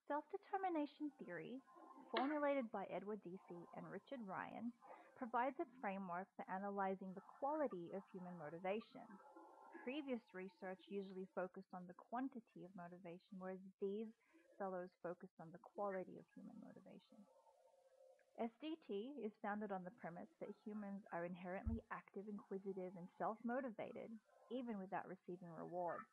Self-determination theory, formulated by Edward Deci and Richard Ryan, provides a framework for analyzing the quality of human motivation. Previous research usually focused on the quantity of motivation, whereas these fellows focused on the quality of human motivation. SDT is founded on the premise that humans are inherently active, inquisitive, and self-motivated, even without receiving rewards.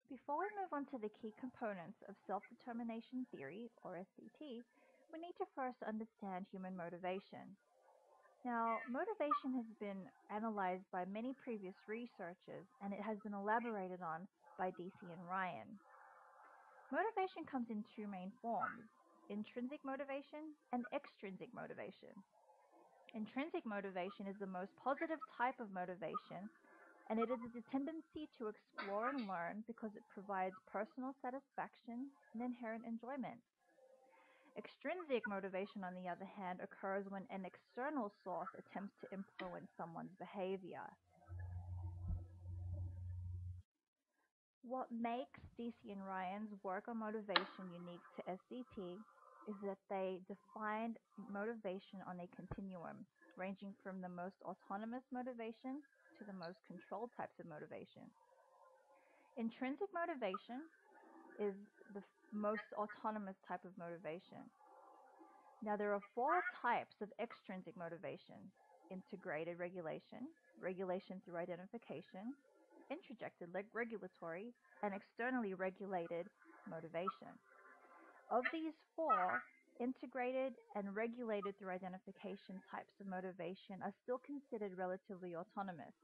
Before we move on to the key components of self-determination theory, or SDT, we need to first understand human motivation. Now, motivation has been analyzed by many previous researchers, and it has been elaborated on by Deci and Ryan. Motivation comes in two main forms: intrinsic motivation and extrinsic motivation. Intrinsic motivation is the most positive type of motivation, and it is the tendency to explore and learn because it provides personal satisfaction and inherent enjoyment. Extrinsic motivation, on the other hand, occurs when an external source attempts to influence someone's behavior. What makes Deci and Ryan's work on motivation unique to SDT is that they defined motivation on a continuum, ranging from the most autonomous motivation to the most controlled types of motivation. Intrinsic motivation is the most autonomous type of motivation. Now, there are four types of extrinsic motivation: integrated regulation, regulation through identification, introjected regulatory, and externally regulated motivation. Of these four, integrated and regulated through identification types of motivation are still considered relatively autonomous,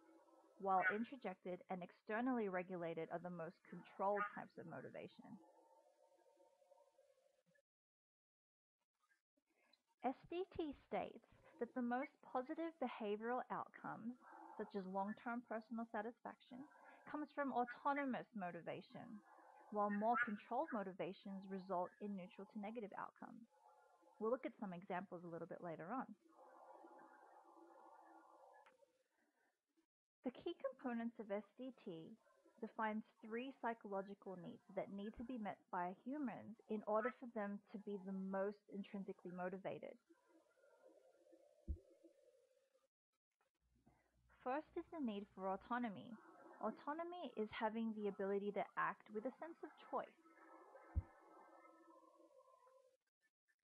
while introjected and externally regulated are the most controlled types of motivation. SDT states that the most positive behavioral outcomes, such as long-term personal satisfaction, comes from autonomous motivation, while more controlled motivations result in neutral to negative outcomes. We'll look at some examples a little bit later on. The key components of SDT defines three psychological needs that need to be met by humans in order for them to be the most intrinsically motivated. First is the need for autonomy. Autonomy is having the ability to act with a sense of choice.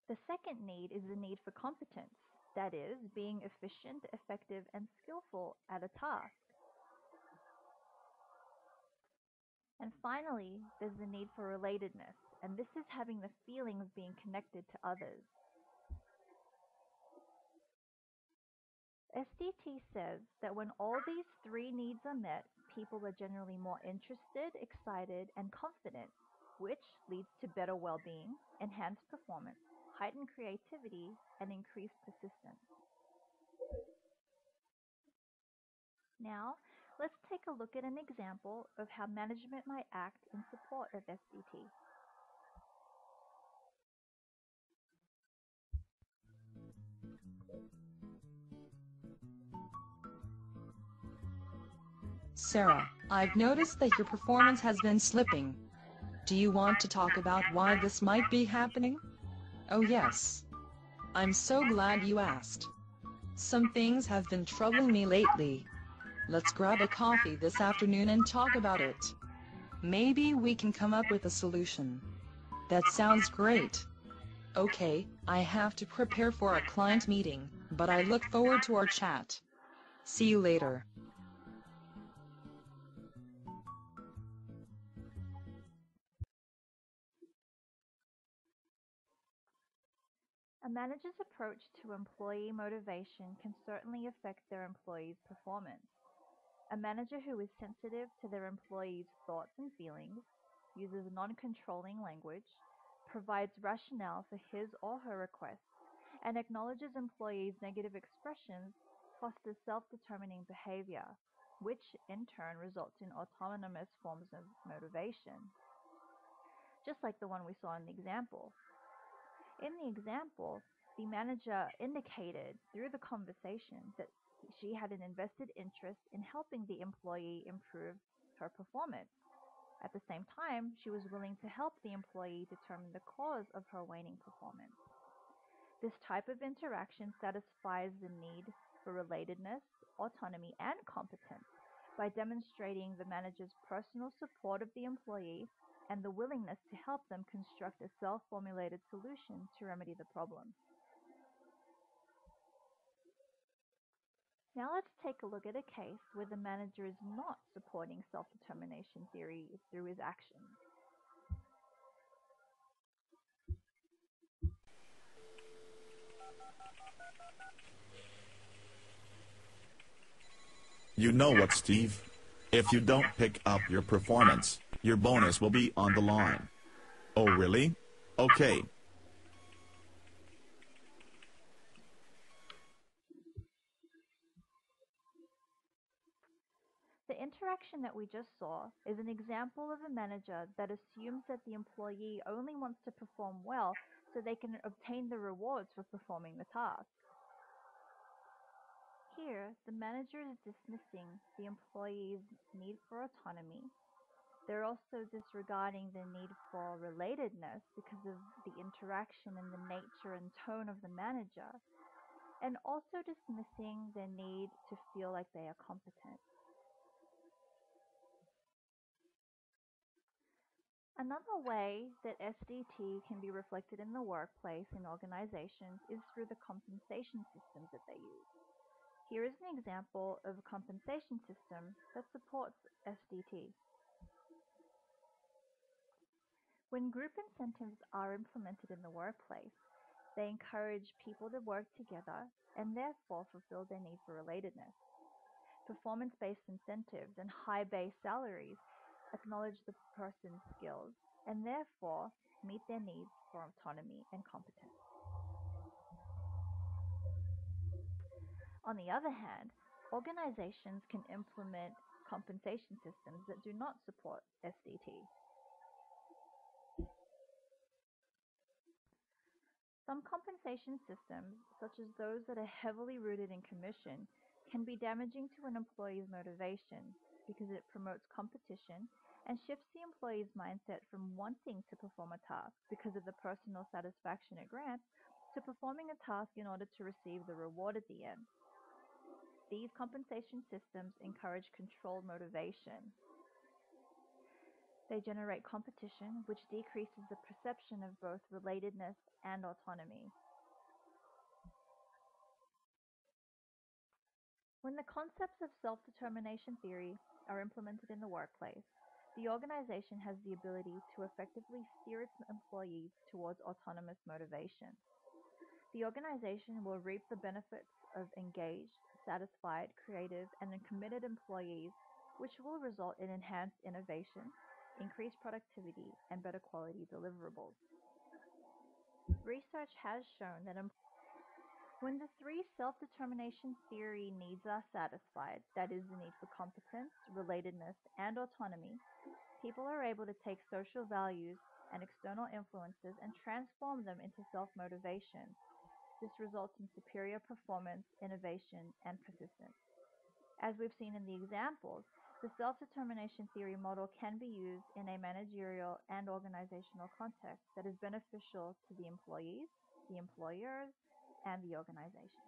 The second need is the need for competence, that is, being efficient, effective, and skillful at a task. And finally, there's the need for relatedness, and this is having the feeling of being connected to others. SDT says that when all these three needs are met, people are generally more interested, excited, and confident, which leads to better well-being, enhanced performance, heightened creativity, and increased persistence. Now, let's take a look at an example of how management might act in support of SDT. Sarah, I've noticed that your performance has been slipping. Do you want to talk about why this might be happening? Oh yes. I'm so glad you asked. Some things have been troubling me lately. Let's grab a coffee this afternoon and talk about it. Maybe we can come up with a solution. That sounds great. Okay, I have to prepare for a client meeting, but I look forward to our chat. See you later. A manager's approach to employee motivation can certainly affect their employees' performance. A manager who is sensitive to their employees' thoughts and feelings, uses non-controlling language, provides rationale for his or her requests, and acknowledges employees' negative expressions fosters self-determining behavior, which in turn results in autonomous forms of motivation, just like the one we saw in the example. In the example, the manager indicated through the conversation that she had an invested interest in helping the employee improve her performance. At the same time, she was willing to help the employee determine the cause of her waning performance. This type of interaction satisfies the need for relatedness, autonomy, and competence by demonstrating the manager's personal support of the employee and the willingness to help them construct a self-formulated solution to remedy the problem. Now let's take a look at a case where the manager is not supporting self-determination theory through his actions. You know what, Steve? If you don't pick up your performance, your bonus will be on the line. Oh, really? Okay. The interaction that we just saw is an example of a manager that assumes that the employee only wants to perform well so they can obtain the rewards for performing the task. Here, the manager is dismissing the employee's need for autonomy. They're also disregarding the need for relatedness because of the interaction and the nature and tone of the manager, and also dismissing the need to feel like they are competent. Another way that SDT can be reflected in the workplace in organizations is through the compensation systems that they use. Here is an example of a compensation system that supports SDT. When group incentives are implemented in the workplace, they encourage people to work together and therefore fulfill their need for relatedness. Performance-based incentives and high base salaries acknowledge the person's skills and therefore meet their needs for autonomy and competence. On the other hand, organizations can implement compensation systems that do not support SDT. Some compensation systems, such as those that are heavily rooted in commission, can be damaging to an employee's motivation because it promotes competition and shifts the employee's mindset from wanting to perform a task because of the personal satisfaction it grants to performing a task in order to receive the reward at the end. These compensation systems encourage controlled motivation. They generate competition, which decreases the perception of both relatedness and autonomy. When the concepts of self-determination theory are implemented in the workplace, the organization has the ability to effectively steer its employees towards autonomous motivation. The organization will reap the benefits of engaged, satisfied, creative, and committed employees, which will result in enhanced innovation, increased productivity, and better quality deliverables. Research has shown that when the three self-determination theory needs are satisfied, that is, the need for competence, relatedness, and autonomy, people are able to take social values and external influences and transform them into self-motivation. This results in superior performance, innovation, and persistence. As we've seen in the examples, the self-determination theory model can be used in a managerial and organizational context that is beneficial to the employees, the employers, and the organization.